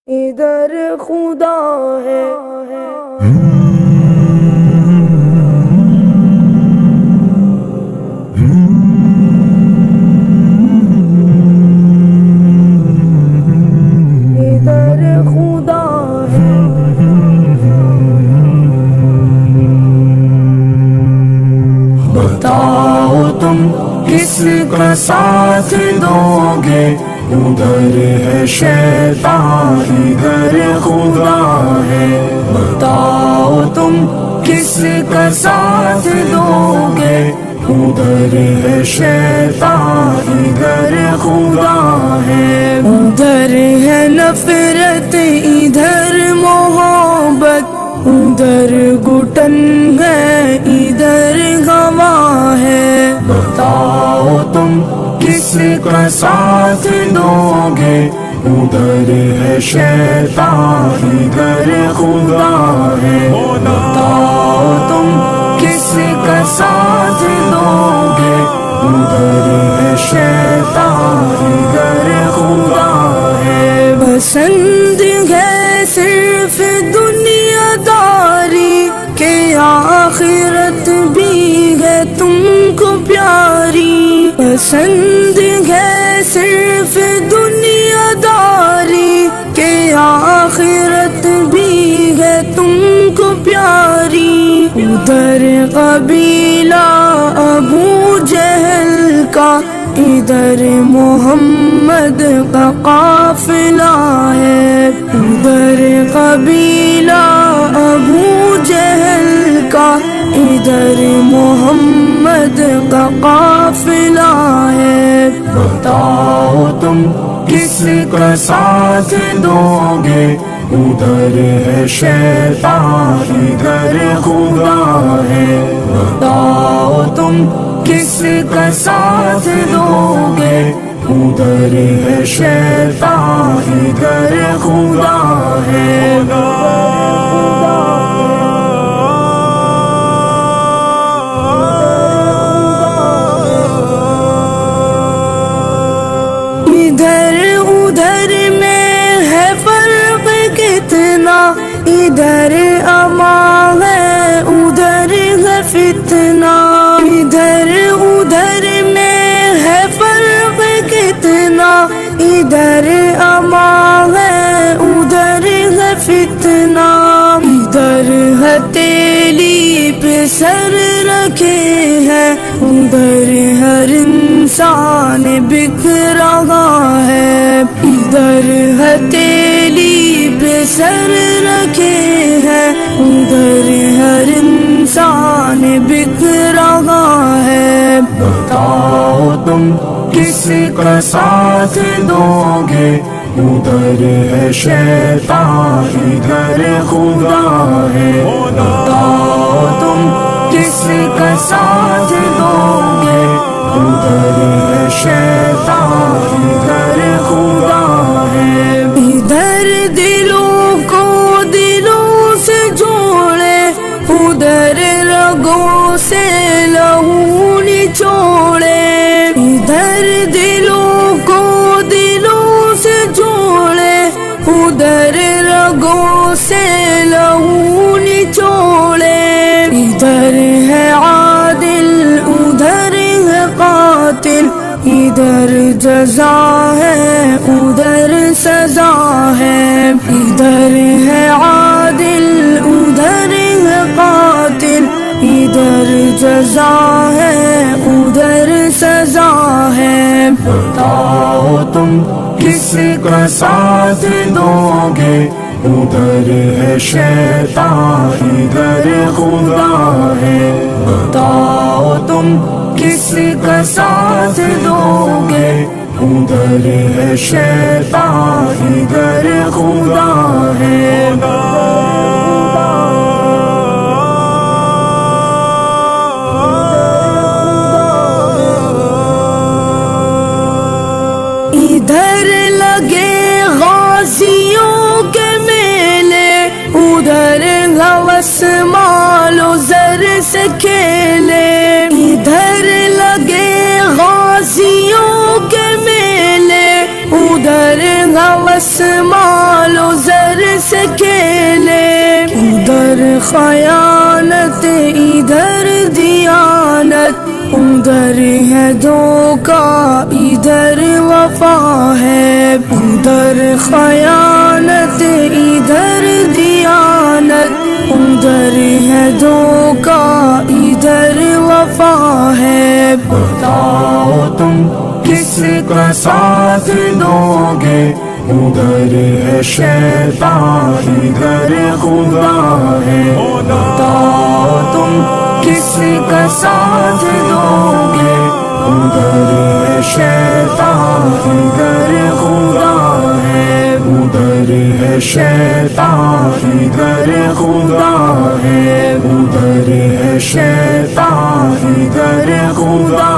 ادھر خدا ہے ادھر خدا ہے بتاؤ تم کس کا ساتھ دو گے، ادھر ہے شیطان ادھر خدا ہے۔ بتاؤ تم کس کا ساتھ دو گے، ادھر ہے شیطان ادھر خدا ہے۔ ادھر ہے نفرت ادھر محبت، ادھر گھٹن ہے ادھر گواہ ہے۔ بتاؤ تم کس کا ساتھ دو گے، ادھر ہے شیطان ادھر خدا ہے۔ بتاؤ تم کس کا ساتھ دو گے، ادھر ہے شیطان ادھر خدا ہے۔ پسند ہے صرف دنیا داری کہ آخرت بھی ہے تم کو پیاری۔ پسند ہے صرف دنیا داری کہ آخرت بھی ہے تم کو پیاری۔ ادھر قبیلہ ابو جہل کا، ادھر محمد کا قافلہ ہے۔ ادھر قبیلہ ابو جہل کا، ادھر محمد کا قافلہ ہے۔ بتاؤ تم کس کا ساتھ دو گے، ادھر ہے شیطان ادھر خدا ہے۔ بتاؤ تم کس کا ساتھ دو گے، ادھر ہے شیطان ادھر خدا ہے۔ ادھر ادھر میں ہے فرق کتنا، ادھر امان ہے ادھر ہے فتنہ۔ ادھر ادھر میں ہے فرق کتنا، ادھر امان ہے ادھر ہے فتنہ۔ ادھر ہتھیلی پہ سر رکھے ہے، ادھر ہر انسان بک رہا ہے۔ ادھر ہتھیلی پہ سر رکھے ہے، ادھر ہر انسان بک رہا ہے۔ بتاؤ تم کس کا ساتھ دو گے، ادھر ہے شیطان ادھر خدا ہے۔ بتاؤ تم کس کا ساتھ دو گے، ادھر ہے شیطان ادھر خدا ہے۔ ادھر دلوں کو دلوں سے جوڑے، ادھر رگوں سے لہو نچوڑے۔ ادھر دلوں کو دلوں سے جوڑے، ادھر رگوں سے لہو نچوڑے۔ ادھر ہے عادل ادھر ہے قاتل، ادھر جزا ہے ادھر سزا ہے۔ ادھر ہے عادل ادھر ہے قاتل، ادھر جزا ہے ادھر سزا ہے۔ بتاؤ تم کس کا ساتھ دو گے، ادھر ہے شیطان ادھر خدا ہے۔ بتاؤ تم کس کا ساتھ دو گے، ادھر ہے شیطان ادھر خدا ہے۔ ادھر لگے غازیوں کے میلے، ادھر ہوس مال و زر سے کھیلے۔ ادھر لگے غازیوں کے میلے، ادھر ہوس مال و سے کھیلے ادھر خیانت ادھر دیانت ادھر ہے دھوکا ادھر وفا ہے ادھر خیانت ادھر دیانت ادھر ہے دھوکا ادھر وفا ہے بتاؤ تم کس کا ساتھ دو گے ادھر ہے شیطان ادھر خدا ہے بتاؤ تم کس کا ساتھ دو گے ادھر ہے شیطان ادھر خدا ہے ادھر ہے شیطان ادھر خدا ہے ادھر ہے شیطان ادھر خدا